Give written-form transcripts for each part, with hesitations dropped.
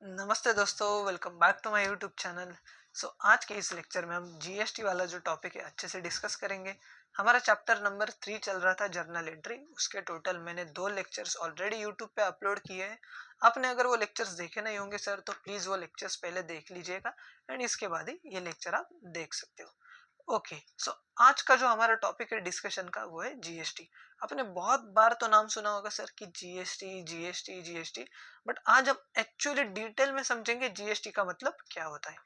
नमस्ते दोस्तों, welcome back to my YouTube channel. आज के इस लेक्चर में हम जीएसटी वाला जो टॉपिक है अच्छे से डिस्कस करेंगे। हमारा चैप्टर नंबर 3 चल रहा था जर्नल एंट्री। उसके टोटल मैंने 2 लेक्चर्स ऑलरेडी यूट्यूब पे अपलोड किए हैं। आपने अगर वो लेक्चर्स देखे नहीं होंगे सर तो प्लीज़ वो लेक्चर्स पहले देख लीजिएगा एंड इसके बाद ही ये लेक्चर आप देख सकते हो। ओके, आज का जो हमारा टॉपिक है डिस्कशन का वो है जीएसटी। आपने बहुत बार तो नाम सुना होगा सर कि जीएसटी जीएसटी जीएसटी, बट आज हम एक्चुअली डिटेल में समझेंगे जीएसटी का मतलब क्या होता है।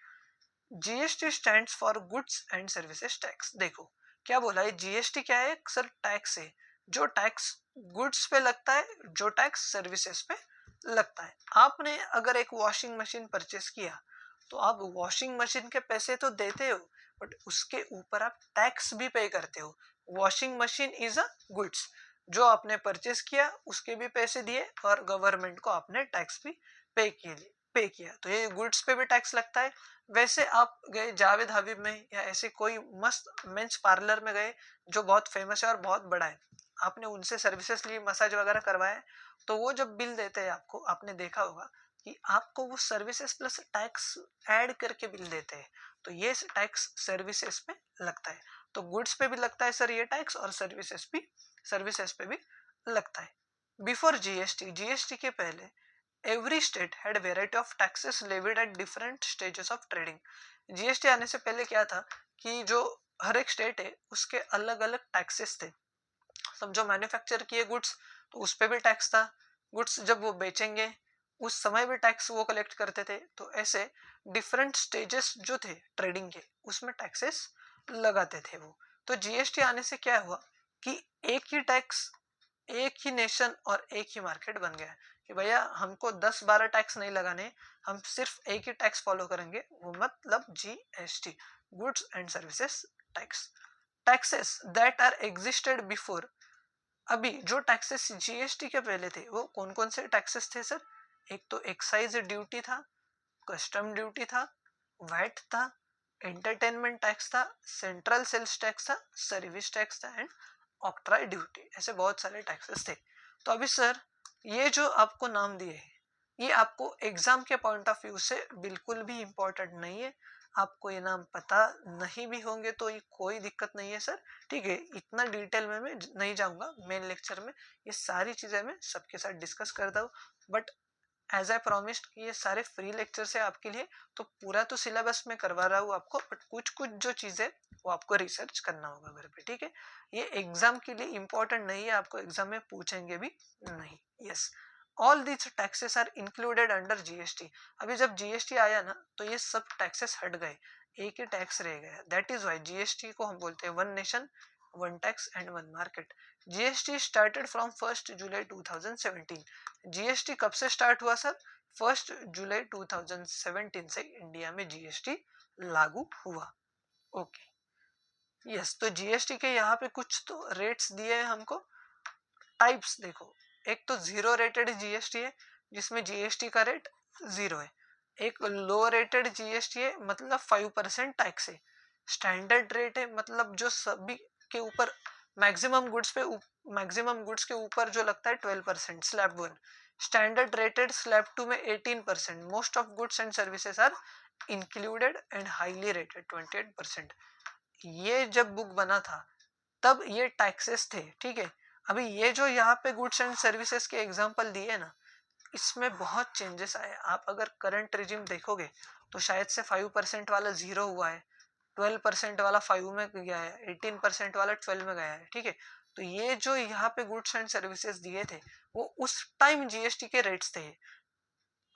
GST stands for goods and services tax. देखो क्या बोला है, जीएसटी क्या है सर? टैक्स है। जो टैक्स गुड्स पे लगता है, जो टैक्स सर्विसेज पे लगता है। आपने अगर एक वॉशिंग मशीन परचेस किया तो आप वॉशिंग मशीन के पैसे तो देते हो, बट उसके ऊपर आप टैक्स भी पे करते हो। Washing machine is a goods, जो आपने परचेस किया उसके भी पैसे दिए और गवर्नमेंट को आपने टैक्स भी पे किया, तो ये गुड्स पे भी टैक्स लगता है। वैसे आप गए जावेद हबीब में या ऐसे कोई मस्त मेंस पार्लर में गए जो बहुत फेमस है और बहुत बड़ा है, आपने उनसे सर्विसेज ली, मसाज वगैरह करवाया, तो वो जब बिल देते हैं आपको, आपने देखा होगा कि आपको वो सर्विसेज प्लस टैक्स ऐड करके बिल देते हैं। तो ये टैक्स सर्विसेज पे लगता है। तो गुड्स पे भी लगता है सर ये टैक्स, और सर्विसेज पे भी लगता है। बिफोर जीएसटी, जीएसटी के पहले every state had variety of taxes levied at different stages of trading. GST आने से पहले क्या था कि जो हर एक स्टेट है उसके अलग अलग टैक्सेस थे। समझो मैन्युफैक्चर किए गुड्स तो उस पे भी टैक्स था, गुड्स जब वो बेचेंगे उस समय भी टैक्स वो कलेक्ट करते थे। तो ऐसे डिफरेंट स्टेजेस जो थे ट्रेडिंग के उसमें टैक्सेस लगाते थे वो। तो जीएसटी आने से क्या हुआ कि एक ही टैक्स, एक ही नेशन और एक ही मार्केट बन गया है कि भैया हमको 10-12 टैक्स नहीं लगाने, हम सिर्फ एक ही टैक्स फॉलो करेंगे, वो मतलब GST, goods and services tax. Taxes that are existed before, अभी जो टैक्सेस जीएसटी के पहले थे वो कौन कौन से टैक्सेस थे सर? एक तो एक्साइज ड्यूटी था, कस्टम ड्यूटी था, वैट था, एंटरटेनमेंट टैक्स था, सेंट्रल सेल्स टैक्स था, सर्विस टैक्स था एंड ऑक्ट्राई ड्यूटी। ऐसे बहुत सारे टैक्सेस थे। तो अभी सर ये जो आपको नाम दिए हैं ये आपको एग्जाम के पॉइंट ऑफ व्यू से बिल्कुल भी इम्पोर्टेंट नहीं है। आपको ये नाम पता नहीं भी होंगे तो ये कोई दिक्कत नहीं है सर, ठीक है। इतना डिटेल में मैं नहीं जाऊंगा मेन लेक्चर में, ये सारी चीजें मैं सबके साथ डिस्कस करता हूँ। बट एज आई प्रॉमिस्ड कि ये सारे फ्री लेक्चर्स है आपके लिए, तो पूरा तो सिलेबस में करवा रहा हूँ आपको, बट कुछ कुछ जो चीजें वो आपको रिसर्च करना होगा घर पे, ठीक है। ये एग्जाम के लिए इंपॉर्टेंट नहीं है, आपको एग्जाम में पूछेंगे भी नहीं। Yes, all these taxes are included under GST. अभी जब जीएसटी आया ना तो ये सब टैक्सेस हट गए, एक ही टैक्स रह गया। दैट इज वाई जीएसटी को हम बोलते हैं one nation one tax and one market. GST started from 1 July 2017। GST कब से स्टार्ट हुआ सर? 1 जुलाई 2017 से इंडिया में जीएसटी लागू हुआ। Okay, yes. तो जीएसटी के यहाँ पे कुछ तो रेट्स दिए हैं हमको। टाइप्स देखो, एक तो जीरो रेटेड जीएसटी है जिसमें जीएसटी का रेट 0 है। एक लो रेटेड जीएसटी है, मतलब 5% टैक्स है। स्टैंडर्ड रेट है, मतलब जो सभी के ऊपर मैक्सिमम गुड्स के ऊपर जो लगता है 12%, स्लैब 1। स्टैंडर्ड रेटेड स्लैब 2 में 18%। Most of goods and services are included and highly rated 28%। ये जब बुक बना था तब ये टैक्सेस थे, ठीक है। अभी ये जो यहाँ पे गुड्स एंड सर्विसेज के एग्जांपल दिए ना, इसमें बहुत चेंजेस आए। आप अगर करंट रिजिम देखोगे तो शायद से 5% वाला 0 हुआ है, 12% वाला 5 में गया है, 18% वाला 12 में गया है, ठीक है। तो ये जो यहाँ पे गुड्स एंड सर्विसेज दिए थे वो उस टाइम जीएसटी के रेट्स थे।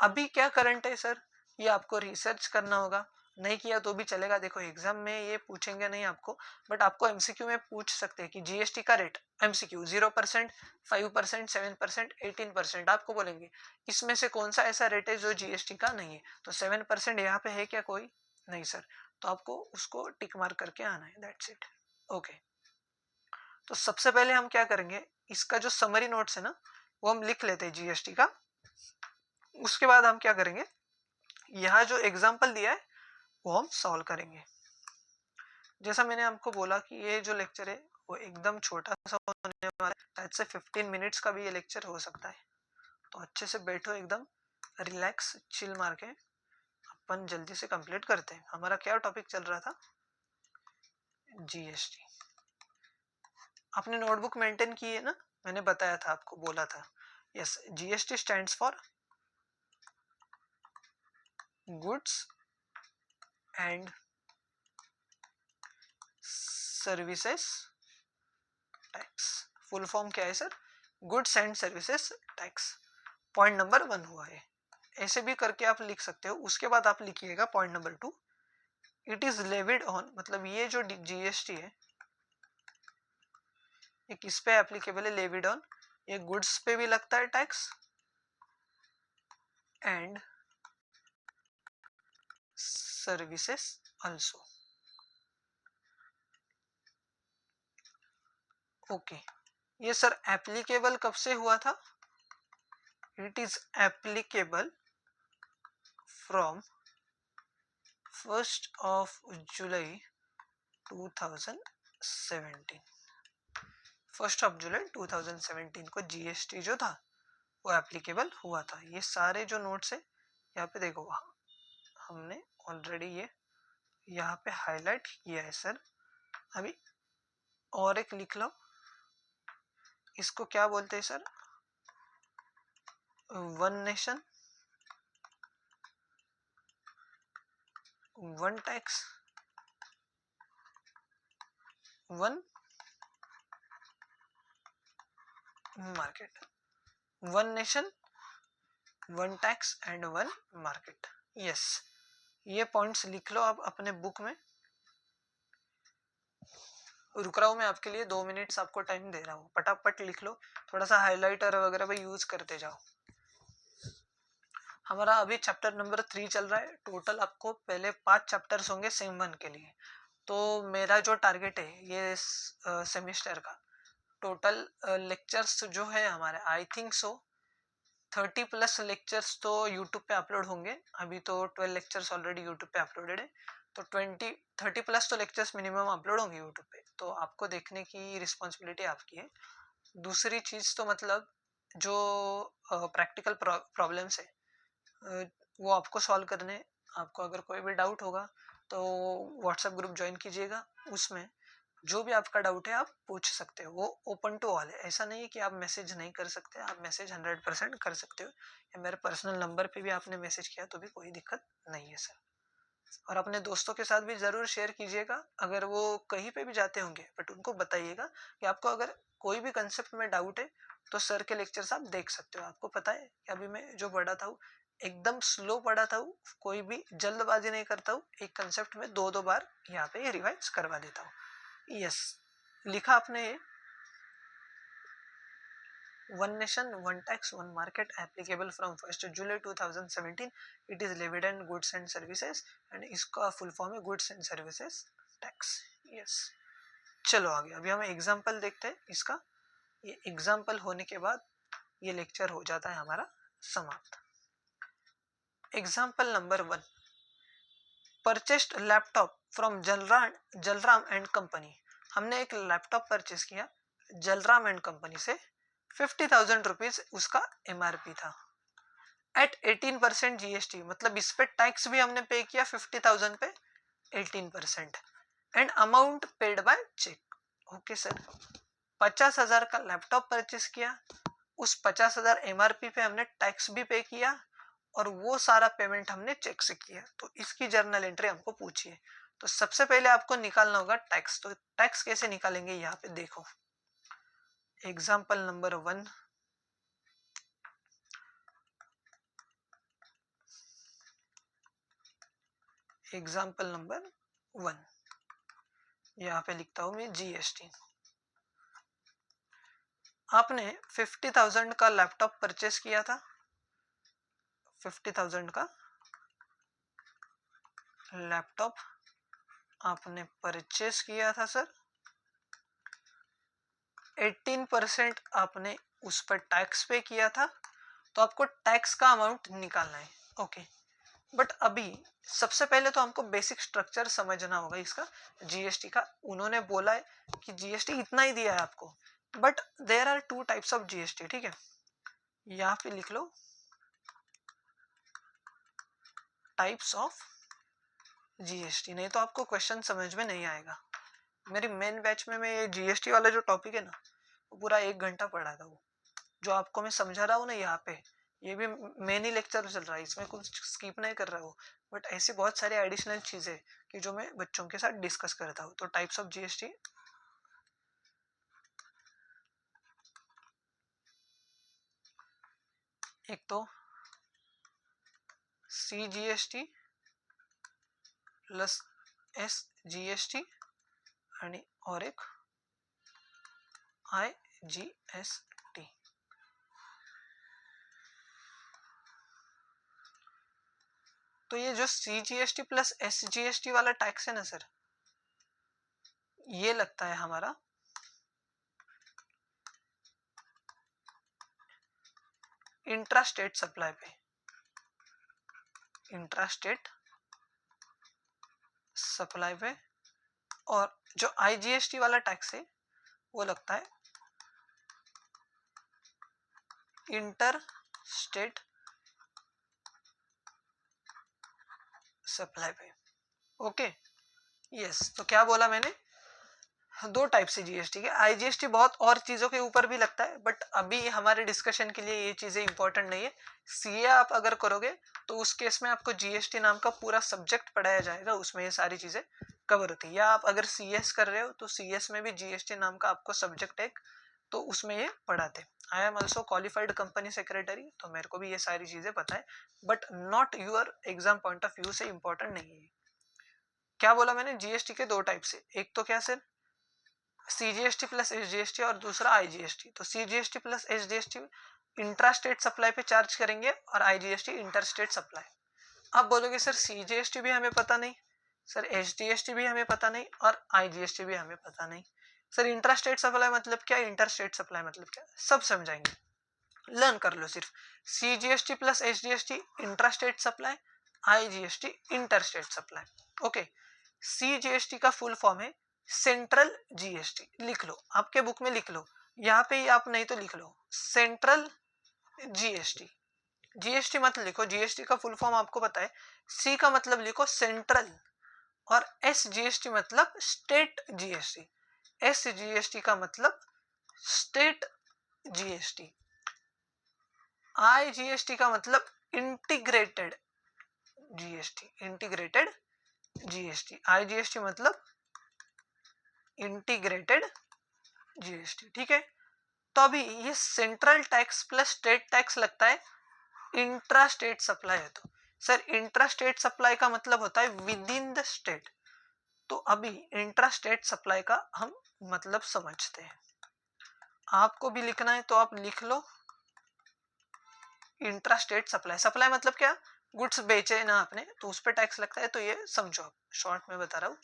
अभी क्या करंट है सर, ये आपको रिसर्च करना होगा। नहीं किया तो भी चलेगा। देखो एग्जाम में ये पूछेंगे नहीं आपको, बट आपको एमसीक्यू में पूछ सकते हैं कि जीएसटी का रेट, एमसीक्यू 0%, 5%, 7%, 18%, आपको बोलेंगे इसमें से कौन सा ऐसा रेट है जो जीएसटी का नहीं है। तो 7% यहाँ पे है क्या? कोई नहीं सर। तो आपको उसको टिक मार्क करके आना है, दैट्स इट। ओके, तो सबसे पहले हम क्या करेंगे, इसका जो समरी नोट्स है ना वो हम लिख लेते हैं जीएसटी का। उसके बाद हम क्या करेंगे, यहाँ जो एग्जाम्पल दिया है वो हम सॉल्व करेंगे। जैसा मैंने आपको बोला कि ये जो लेक्चर है वो एकदम छोटा सा होने वाला है, शायद से 15 मिनट्स का भी ये लेक्चर हो सकता है। तो अच्छे से बैठो एकदम, रिलैक्स चिल मार के अपन जल्दी से कंप्लीट करते हैं। हमारा क्या टॉपिक चल रहा था? जीएसटी। आपने नोटबुक मेंटेन की है ना? मैंने बताया था आपको, बोला था। Yes, GST stands for goods and services tax. Full form क्या है sir? Goods and services tax. Point number 1 हुआ है। ऐसे भी करके आप लिख सकते हो। उसके बाद आप लिखिएगा point number 2, it is levied on, मतलब ये जो जीएसटी है ये किस पे एप्लीकेबल है? लेविड ऑन, ये गुड्स पे भी लगता है tax and services also. Okay, ये सर एप्लीकेबल कब से हुआ था? It is applicable from 1st of July 2017। 1st of July 2017 को जीएसटी जो था वो एप्लीकेबल हुआ था। ये सारे जो नोट्स है यहाँ पे देखो, हमने ऑलरेडी ये यहाँ पे हाईलाइट किया है सर। अभी और एक लिख लो, इसको क्या बोलते हैं sir? One nation one tax one market. One nation one tax and one market. Yes, ये पॉइंट्स लिख लो आप अपने बुक में। रुक रहा हूँ मैं आपके लिए, 2 मिनट्स आपको टाइम दे रहा हूँ, फटाफट लिख लो। थोड़ा सा हाइलाइटर वगैरह भी यूज करते जाओ। हमारा अभी चैप्टर नंबर 3 चल रहा है। टोटल आपको पहले 5 चैप्टर्स होंगे सेम 1 के लिए। तो मेरा जो टारगेट है ये सेमिस्टर का, टोटल लेक्चर्स जो है हमारे, आई थिंक सो 30+ लेक्चर्स तो यूट्यूब पे अपलोड होंगे। अभी तो 12 लेक्चर्स ऑलरेडी यूट्यूब पे अपलोडेड है, तो 30+ तो लेक्चर्स मिनिमम अपलोड होंगे यूट्यूब पे। तो आपको देखने की रिस्पॉन्सिबिलिटी आपकी है। दूसरी चीज़ तो मतलब जो प्रैक्टिकल प्रॉब्लम्स है वो आपको सॉल्व करने। आपको अगर कोई भी डाउट होगा तो व्हाट्सएप ग्रुप ज्वाइन कीजिएगा। उसमें जो भी आपका डाउट है आप पूछ सकते हो, वो ओपन टू ऑल है। ऐसा नहीं है कि आप मैसेज नहीं कर सकते, आप मैसेज 100% कर सकते हो। या मेरे पर्सनल नंबर पे भी आपने मैसेज किया तो भी कोई दिक्कत नहीं है सर। और अपने दोस्तों के साथ भी ज़रूर शेयर कीजिएगा, अगर वो कहीं पे भी जाते होंगे, बट उनको बताइएगा कि आपको अगर कोई भी कंसेप्ट में डाउट है तो सर के लेक्चर्स आप देख सकते हो। आपको पता है कि अभी मैं जो पढ़ा था एकदम स्लो पढ़ाता हूँ, कोई भी जल्दबाजी नहीं करता हूँ। एक कंसेप्ट में 2-2 बार यहाँ पे रिवाइज करवा देता हूँ। यस, लिखा आपने ये, one nation one tax one market applicable from 1st July 2017। It is levied and goods and services, and इसका फुल फॉर्म है goods and services tax. Yes, चलो आगे। अभी हम एग्जाम्पल देखते हैं इसका। ये एग्जाम्पल होने के बाद ये लेक्चर हो जाता है हमारा समाप्त। Example number 1, purchased laptop from Jalaram and company. हमने एक लैपटॉप परचेस किया जलराम एंड कंपनी से, 50,000 रुपीज उसका एमआरपी था। एट 18% जीएसटी, मतलब इस पे टैक्स भी हमने पे किया 50,000 पे 18%, and amount paid by cheque. Okay sir, 50,000 का लैपटॉप परचेस किया, उस 50,000 एमआरपी पे हमने टैक्स भी पे किया, और वो सारा पेमेंट हमने चेक से किया। तो इसकी जर्नल एंट्री हमको पूछिए। तो सबसे पहले आपको निकालना होगा टैक्स। तो टैक्स कैसे निकालेंगे यहाँ पे देखो। एग्जाम्पल नंबर 1, एग्जाम्पल नंबर 1, यहाँ पे लिखता हूं मैं जीएसटी। आपने 50,000 का लैपटॉप परचेस किया था, 50,000 का लैपटॉप आपने परचेस किया था सर। 18% आपने उस पर टैक्स पे किया था, तो आपको टैक्स का अमाउंट निकालना है। ओके, बट अभी सबसे पहले तो हमको बेसिक स्ट्रक्चर समझना होगा इसका, जीएसटी का। उन्होंने बोला है कि जीएसटी इतना ही दिया है आपको, but there are 2 types of GST. ठीक है, यहाँ पे लिख लो, टाइप्स ऑफ जीएसटी, नहीं तो आपको क्वेश्चन समझ में नहीं आएगा। मेरी मेन बैच में मैं ये जीएसटी वाला जो टॉपिक है ना, वो पूरा 1 घंटा पढ़ा था। वो जो आपको मैं समझा रहा हूँ ना यहाँ पे, ये भी मेन ही लेक्चर चल रहा है, इसमें कुछ स्किप नहीं कर रहा हूँ। बट ऐसे बहुत सारे एडिशनल चीजें कि जो मैं बच्चों के साथ डिस्कस करता हूँ। तो टाइप्स ऑफ जीएसटी, एक तो CGST प्लस SGST आणि और एक IGST। तो ये जो CGST प्लस SGST वाला टैक्स है ना सर, ये लगता है हमारा इंट्रा स्टेट सप्लाई पे, इंट्रा स्टेट सप्लाई पे। और जो IGST वाला टैक्स है वो लगता है इंटर स्टेट सप्लाई पे। ओके यस, तो क्या बोला मैंने, दो टाइप से जीएसटी के। आईजीएसटी बहुत और चीजों के ऊपर भी लगता है, बट अभी हमारे डिस्कशन के लिए ये चीजें इंपॉर्टेंट नहीं है। सीए आप अगर करोगे तो उस केस में आपको जीएसटी नाम का पूरा सब्जेक्ट पढ़ाया जाएगा, उसमें ये सारी चीजें कवर होती है। या आप अगर सीएस कर रहे हो तो सीएस में भी जीएसटी नाम का आपको सब्जेक्ट है, तो उसमें ये पढ़ाते। I am also qualified company secretary, तो मेरे को भी ये सारी चीजें पता है, but not your exam point of view से इंपॉर्टेंट नहीं है। क्या बोला मैंने, जीएसटी के दो टाइप से, एक तो क्या सर सीजीएसटी प्लस एसजीएसटी और दूसरा आईजीएसटी। तो CGST plus SGST intra state supply पे चार्ज करेंगे और आईजीएसटी इंटर स्टेट सप्लाई। आप बोलोगे सर सीजीएसटी भी हमें पता नहीं, सर एसजीएसटी भी हमें पता नहीं और आईजीएसटी भी हमें पता नहीं। सर इंट्रा स्टेट सप्लाई मतलब क्या, इंटर स्टेट सप्लाई मतलब क्या, सब समझाएंगे, लर्न कर लो। सिर्फ CGST plus SGST intra state supply, IGST inter state supply. Okay, CGST का फुल फॉर्म है सेंट्रल जीएसटी, लिख लो, आपके बुक में लिख लो, यहाँ पे ही आप नहीं तो लिख लो सेंट्रल जीएसटी। जीएसटी मत लिखो, जीएसटी का फुल फॉर्म आपको पता है। सी का मतलब लिखो सेंट्रल, और एस जीएसटी मतलब स्टेट जीएसटी, एस जीएसटी का मतलब स्टेट जीएसटी, आईजीएसटी का मतलब integrated GST, integrated GST, IGST मतलब इंटीग्रेटेड जीएसटी। ठीक है, तो अभी ये central tax plus state tax लगता है इंट्रा स्टेट सप्लाई है। तो सर इंट्रा स्टेट सप्लाई का मतलब होता है विद इन द स्टेट। तो अभी इंट्रा स्टेट सप्लाई का हम मतलब समझते हैं, आपको भी लिखना है तो आप लिख लो इंट्रा स्टेट सप्लाई। सप्लाई मतलब क्या, गुड्स बेचे ना आपने तो उस पर टैक्स लगता है, तो ये समझो, आप शॉर्ट में बता रहा हूँ।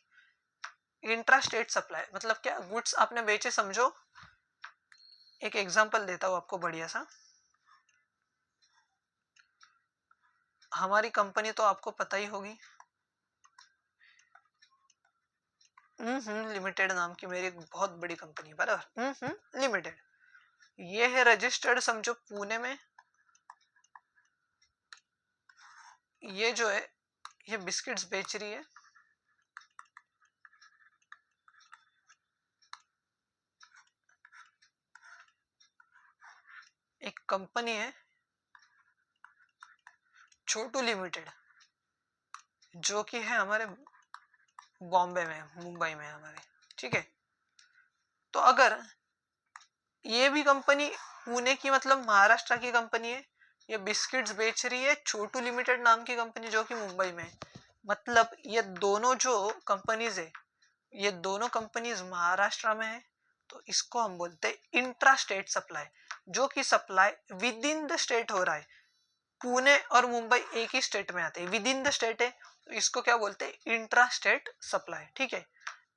इंट्रा स्टेट सप्लाई मतलब क्या, गुड्स आपने बेचे समझो। एक एग्जांपल देता हूँ आपको बढ़िया सा। हमारी कंपनी तो आपको पता ही होगी, लिमिटेड नाम की मेरी एक बहुत बड़ी कंपनी, बराबर, लिमिटेड। ये है रजिस्टर्ड समझो पुणे में। ये जो है ये बिस्किट्स बेच रही है, एक कंपनी है छोटू लिमिटेड, जो कि है हमारे बॉम्बे में, मुंबई में हमारे। ठीक है, तो अगर ये भी कंपनी पुणे की मतलब महाराष्ट्र की कंपनी है, ये बिस्किट्स बेच रही है छोटू लिमिटेड नाम की कंपनी जो कि मुंबई में, मतलब ये दोनों जो कंपनीज है, ये दोनों कंपनीज महाराष्ट्र में है, तो इसको हम बोलते हैं इंट्रा स्टेट सप्लाई, जो कि supply with in the state हो रहा है। पुणे और मुंबई एक ही स्टेट में आते हैं, विद इन द स्टेट है, तो इसको क्या बोलते हैं, इंट्रा स्टेट सप्लाई। ठीक है,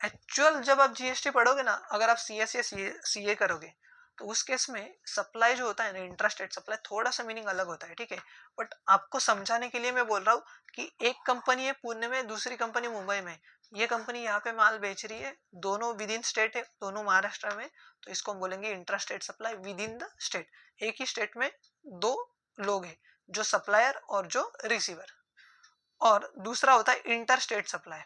एक्चुअल जब आप जीएसटी पढ़ोगे ना, अगर आप सीएस या सीए करोगे तो उस केस में सप्लाई जो होता है ना, इंट्रा स्टेट सप्लाई, थोड़ा सा मीनिंग अलग होता है। ठीक है, बट आपको समझाने के लिए मैं बोल रहा हूँ कि एक कंपनी है पुणे में, दूसरी कंपनी मुंबई में, ये कंपनी यहाँ पे माल बेच रही है, दोनों विद इन स्टेट है, दोनों महाराष्ट्र में, तो इसको हम बोलेंगे intra state supply with in the state. एक ही स्टेट में दो लोग हैं, जो सप्लायर और जो रिसीवर। और दूसरा होता है इंटर स्टेट सप्लाई।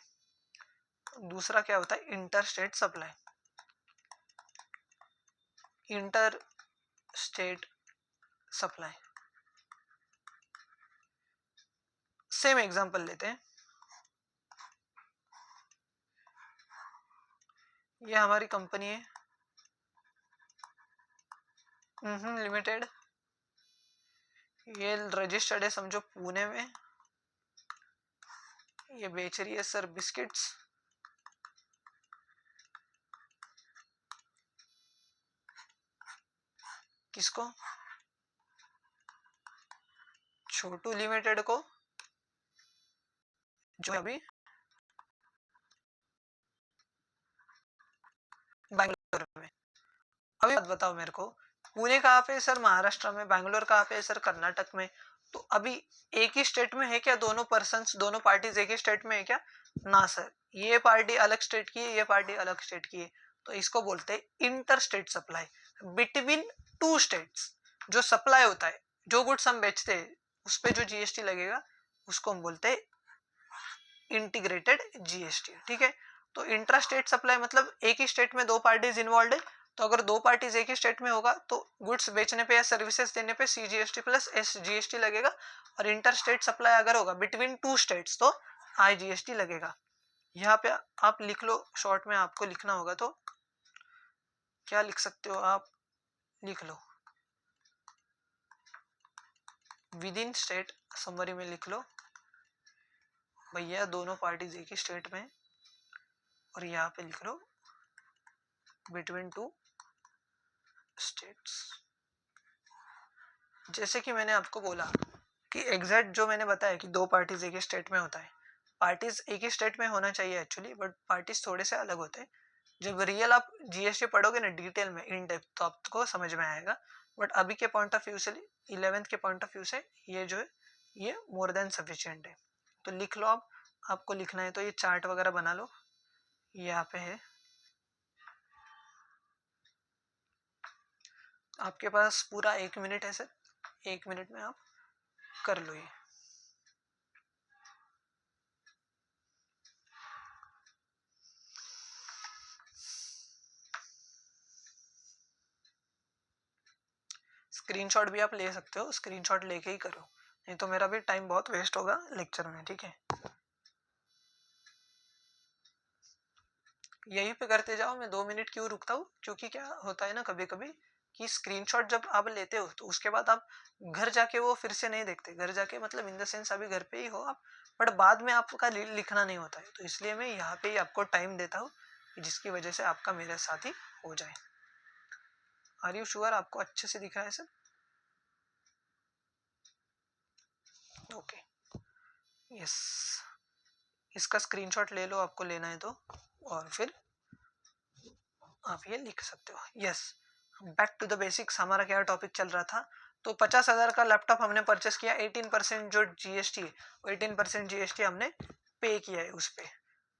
दूसरा क्या होता है? Inter state supply. Inter state supply. Same example लेते हैं। ये हमारी कंपनी है लिमिटेड, ये रजिस्टर्ड है समझो पुणे में। ये बेच रही है सर बिस्किट्स। किसको? छोटू लिमिटेड को, जो अभी बैंगलोर में। अभी बात बताओ मेरे को, पुणे कहाँ पे है सर? महाराष्ट्र में। बैंगलोर कहाँ पे है सर? कर्नाटक में। तो अभी एक ही स्टेट में है क्या दोनों पर्सन्स, दोनों पार्टीज एक ही स्टेट में है क्या? ना सर, ये पार्टी अलग स्टेट की है, ये पार्टी अलग स्टेट की है। तो इसको बोलते हैं inter state supply, between two states. जो सप्लाई होता है, जो गुड्स हम बेचते हैं उस पर जो जीएसटी लगेगा उसको हम बोलते हैं इंटीग्रेटेड जीएसटी। ठीक है, तो इंट्रा स्टेट सप्लाई मतलब एक ही स्टेट में दो पार्टीज इन्वॉल्व है। तो अगर दो पार्टीज एक ही स्टेट में होगा तो गुड्स बेचने पे या सर्विसेज देने पे सीजीएसटी प्लस एसजीएसटी लगेगा। और इंटर स्टेट सप्लाई अगर होगा बिटवीन टू स्टेट्स तो आईजीएसटी लगेगा। यहाँ पे आप लिख लो, शॉर्ट में आपको लिखना होगा तो क्या लिख सकते हो आप? लिख लो विद इन स्टेट, समरी में लिख लो भैया दोनों पार्टीज एक ही स्टेट में, और यहाँ पे लिख लो बिटवीन टू स्टेट्स। जैसे कि मैंने आपको बोला कि एग्जैक्ट जो मैंने बताया कि दो पार्टीज एक ही स्टेट में होता है, पार्टीज एक ही स्टेट में होना चाहिए एक्चुअली, बट पार्टीज थोड़े से अलग होते हैं। जब रियल आप जीएसटी पढ़ोगे ना डिटेल में इन डेप्थ तो आपको समझ में आएगा, बट अभी के पॉइंट ऑफ व्यू से, 11th के पॉइंट ऑफ व्यू से ये जो है ये मोर देन सफिशिएंट है। तो लिख लो आप, आपको लिखना है तो ये चार्ट वगैरह बना लो, यहाँ पे है आपके पास पूरा 1 मिनट है सर, 1 मिनट में आप कर लो ये। स्क्रीनशॉट भी आप ले सकते हो, स्क्रीनशॉट लेके ही करो, नहीं तो मेरा भी टाइम बहुत वेस्ट होगा लेक्चर में। ठीक है, यहीं पे करते जाओ, मैं 2 मिनट क्यों रुकता हूँ, क्योंकि क्या होता है ना कभी कभी कि स्क्रीनशॉट जब आप लेते हो तो उसके बाद आप घर जाके वो फिर से नहीं देखते। घर जाके मतलब इन द सेंस अभी घर पे ही हो आप, बट बाद में आपका लिखना नहीं होता है। तो इसलिए मैं यहाँ पे ही आपको टाइम देता हूँ जिसकी वजह से आपका मेरे साथ ही हो जाए। आर यू श्योर आपको अच्छे से दिख रहा है सर? ओके, यस, इसका स्क्रीनशॉट ले लो आपको लेना है तो, और फिर आप ये लिख सकते हो। Yes, back to the basics, हमारा क्या टॉपिक चल रहा था? तो 50,000 का लैपटॉप हमने परचेस किया, 18% जो जीएसटी है वो 18% जीएसटी हमने पे किया है उस पे।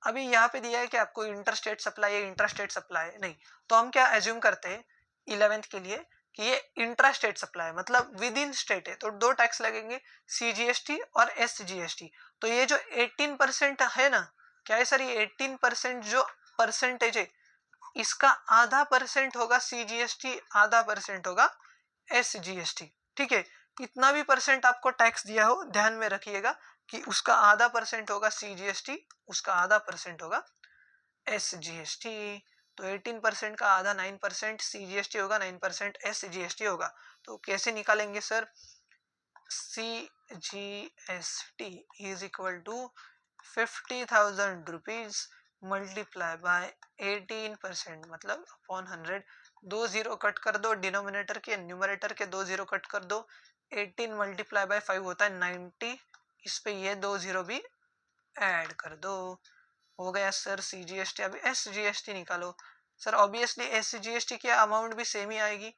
अभी यहाँ पे दिया है कि आपको इंटरस्टेट सप्लाई है, इंट्रास्टेट सप्लाई है नहीं, तो हम क्या एज्यूम करते हैं 11th के लिए कि ये इंट्रास्टेट सप्लाई मतलब विद इन स्टेट है, तो दो टैक्स लगेंगे, सीजीएसटी और एसजीएसटी। तो ये जो 18% है ना, क्या है सर? ये 18% जो परसेंटेज है इसका आधा परसेंट होगा सीजीएसटी, आधा परसेंट होगा एसजीएसटी। ठीक है, इतना भी परसेंट आपको टैक्स दिया हो ध्यान में रखिएगा कि उसका आधा परसेंट होगा सीजीएसटी, उसका आधा परसेंट होगा एसजीएसटी। तो 18% का आधा 9% सीजीएसटी होगा, 9% एसजीएसटी होगा। तो कैसे निकालेंगे sir? CGST is equal to 50,000 rupees multiply by 18% मतलब अपॉन 100। 2 जीरो कट कर दो डिनोमिनेटर के, न्यूमरेटर के 2 जीरो कट कर दो। 18 मल्टीप्लाई बाय 5 होता है 90, इस पे ये 2 जीरो भी ऐड कर दो, हो गया सर सीजीएसटी। अभी एसजीएसटी निकालो सर, ऑब्वियसली एसजीएसटी की अमाउंट भी सेम ही आएगी,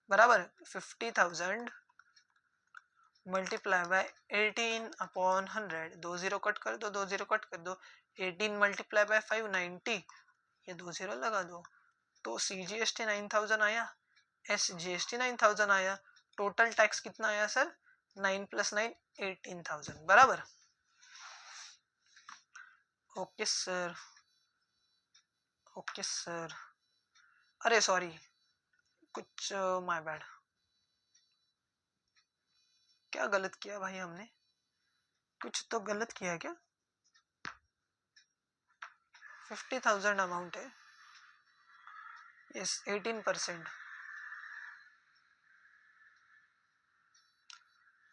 बराबर 50,000 multiply by 18 upon 100। 2 zero cut कर दो, 2 जीरो कट कर दो। 18 मल्टीप्लाई बाय 5 90, ये 2 जीरो लगा दो। तो सीजीएसटी 9,000 आया, एसजीएसटी 9,000 आया। टोटल टैक्स कितना आया सर? 9 + 9 18,000, बराबर। ओके सर, ओके सर, अरे सॉरी, कुछ माय बैड। क्या गलत किया भाई हमने? कुछ तो गलत किया क्या? 50,000 अमाउंट है। यस, 18%।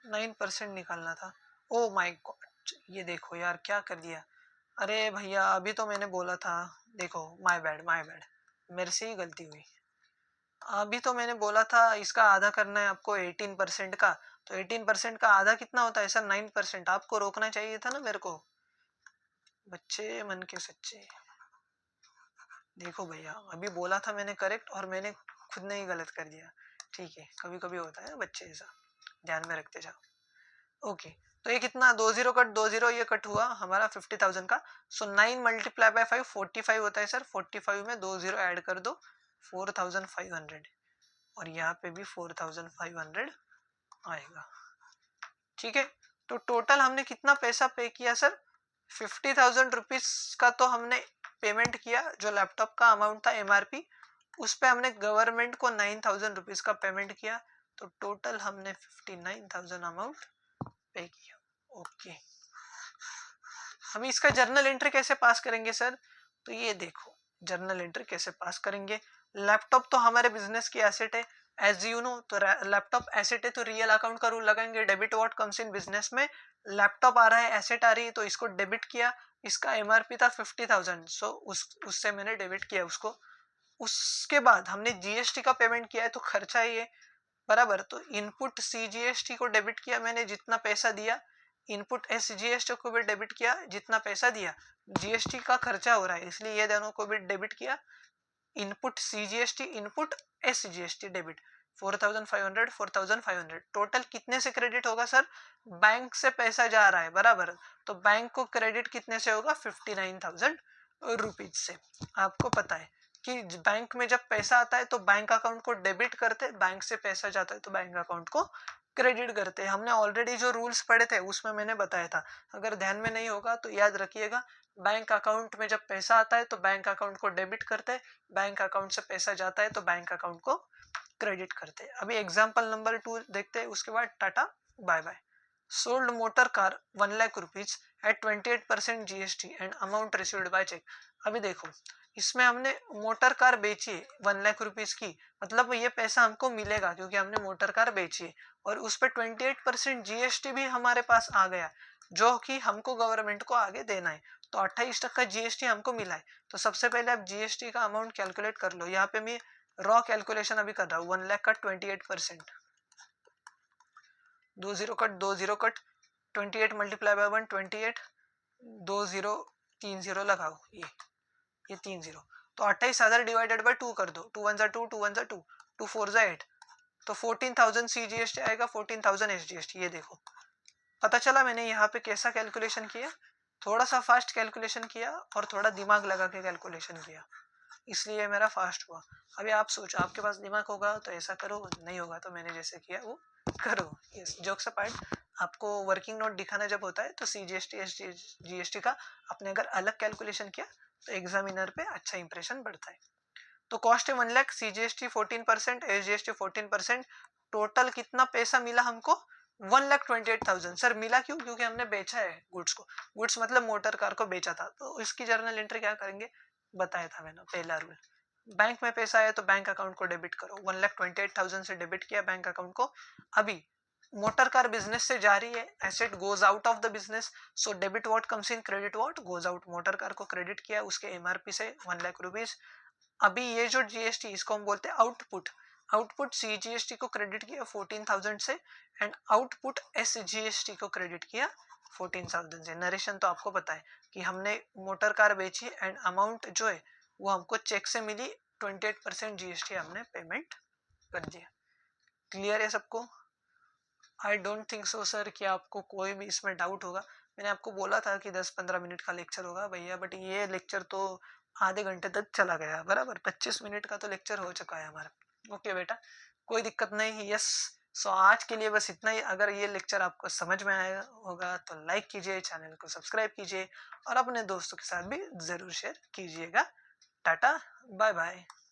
9% निकालना था। ओ माय गॉड, ये देखो यार क्या कर दिया। अरे भैया अभी तो मैंने बोला था। देखो, माय बैड, माय बैड, मेरे से ही गलती हुई। अभी तो मैंने बोला था इसका आधा करना है आपको 18% का। तो 18% का आधा कितना होता है सर? 9%। आपको रोकना चाहिए था ना मेरे को। बच्चे मन के सच्चे। देखो भैया, अभी बोला था मैंने करेक्ट, और मैंने खुद ने ही गलत कर दिया। ठीक है, कभी कभी होता है बच्चे ऐसा, ध्यान में रखते जाओ। ओके, तो ये कितना, 20 कट 20, ये कट हुआ हमारा 50,000 का। सो 9 मल्टीप्लाई बाय 5 45 होता है सर। 45 में 20 ऐड कर दो, 4,500। और यहाँ पे भी 4,500 आएगा। ठीक है, तो टोटल हमने कितना पैसा पे किया सर? 50,000 रुपीज का तो हमने पेमेंट किया, जो लैपटॉप का अमाउंट था एमआरपी, उस पे हमने गवर्नमेंट को 9,000 रुपीज का पेमेंट किया। तो टोटल हमने 59,000 अमाउंट पे किया। ओके, हम इसका जर्नल एंट्री कैसे पास करेंगे सर? तो ये देखो, जर्नल एंट्री कैसे पास करेंगे। लैपटॉप तो हमारे बिजनेस की एसेट है, एज यू नो। तो लैपटॉप एसेट है तो रियल अकाउंट का रूल लगाएंगे, debit what comes in business में। लैपटॉप आ रहा है, एसेट आ रही है, तो इसको डेबिट किया। इसका एमआरपी था 50,000, सो उससे मैंने डेबिट किया उसको। उसके बाद हमने जीएसटी का पेमेंट किया है, तो खर्चा ही है बराबर। तो इनपुट सीजीएसटी को डेबिट किया मैंने, जितना पैसा दिया। इनपुट एसजीएसटी को भी डेबिट किया, जितना पैसा दिया। जीएसटी का खर्चा हो रहा है इसलिए ये दोनों को भी डेबिट किया। Input CGST, input SGST debit. 4,500 4,500 total कितने से क्रेडिट होगा सर? बैंक से पैसा जा रहा है बराबर, तो बैंक को क्रेडिट कितने से होगा? 59,000 रुपीज से। आपको पता है कि बैंक में जब पैसा आता है तो बैंक अकाउंट को डेबिट करते, बैंक से पैसा जाता है तो बैंक अकाउंट को क्रेडिट करते हैं। हमने ऑलरेडी जो रूल्स पढ़े थे उसमें मैंने बताया था, अगर ध्यान में नहीं होगा तो याद रखिएगा। बैंक अकाउंट में जब पैसा आता है तो बैंक अकाउंट को डेबिट करते हैं, बैंक अकाउंट से पैसा जाता है तो बैंक अकाउंट को क्रेडिट करते हैं। अभी एग्जांपल नंबर 2 देखते हैं, उसके बाद tata bye bye. Sold motor car 1 lakh rupees at 28% GST and amount received by cheque. अभी देखो, इसमें हमने मोटर कार बेची है 1 लाख रुपीज की, मतलब ये पैसा हमको मिलेगा क्योंकि हमने मोटर कार बेची है। और उस पर 28% जीएसटी भी हमारे पास आ गया, जो कि हमको गवर्नमेंट को आगे देना है। तो 28% जीएसटी हमको मिला है। तो सबसे पहले आप जीएसटी का अमाउंट कैलकुलेट कर लो। यहाँ पे मैं रॉ कैलकुलेशन अभी कर रहा हूँ। 1 लाख का 28%, 20 कट 20 कट 28 मल्टीप्लाई बाय 1 28, 20 30 लगाओ, ये 30। तो 28,000 डिवाइडेड बाय 2 कर दो, 2 1 जा 2, 2 1 जा 2, 2 4 जा 8। तो 14,000 सीजीएसटी आएगा, 14,000 एसजीएसटी। ये देखो, पता चला मैंने यहाँ पे कैसा कैलकुलेशन किया। थोड़ा सा फास्ट कैलकुलेशन किया और थोड़ा दिमाग लगा के कैलकुलेशन किया, इसलिए मेरा फास्ट हुआ। अभी आप सोचो, आपके पास दिमाग होगा तो ऐसा करो, नहीं होगा तो मैंने जैसे किया वो करो। यस, जोक्स अपार्ट, आपको वर्किंग नोट दिखाना जब होता है तो सीजीएसटी जीएसटी का आपने अगर अलग कैलकुलेशन किया तो एग्जामिनर पे अच्छा इंप्रेशन बढ़ता है। तो कॉस्ट है 1 लाख, सीजीएसटी 14%, एसजीएसटी 14%। टोटल कितना पैसा मिला हमको? 1,28,000। सर मिला क्यों? क्योंकि हमने बेचा है गुड्स को। गुड्स मतलब मोटर कार को बेचा था। तो इसकी जर्नल एंट्री क्या करेंगे, बताया था मैंने, पहला रूल। बैंक में पैसा आया तो बैंक अकाउंट को डेबिट करो। 1,28,000 से डेबिट किया बैंक अकाउंट को। अभी मोटर कार बिजनेस से जा रही है, asset goes out of the business, so debit what comes in, credit what goes out. Motor car को क्रेडिट किया उसके एमआरपी से 1 लाख रुपीज। अभी ये जो जीएसटी, इसको हम बोलते हैं आउटपुट। आउटपुट सीजीएसटी को क्रेडिट किया 14,000 से, एंड आउटपुट एसजीएसटी को क्रेडिट किया 14,000 से। नरेशन तो आपको पता है कि हमने मोटर कार बेची एंड अमाउंट जो है वो हमको चेक से मिली, 28% जीएसटी हमने पेमेंट कर दिया। क्लियर है सबको? I don't think so sir कि आपको कोई भी इसमें डाउट होगा। मैंने आपको बोला था कि 10-15 मिनट का लेक्चर होगा भैया, बट ये लेक्चर तो आधे घंटे तक चला गया बराबर। 25 मिनट का तो लेक्चर हो चुका है हमारा। ओके बेटा, कोई दिक्कत नहीं। यस, सो आज के लिए बस इतना ही। अगर ये लेक्चर आपको समझ में आया होगा तो लाइक कीजिए, चैनल को सब्सक्राइब कीजिए और अपने दोस्तों के साथ भी ज़रूर शेयर कीजिएगा। Tata, bye bye.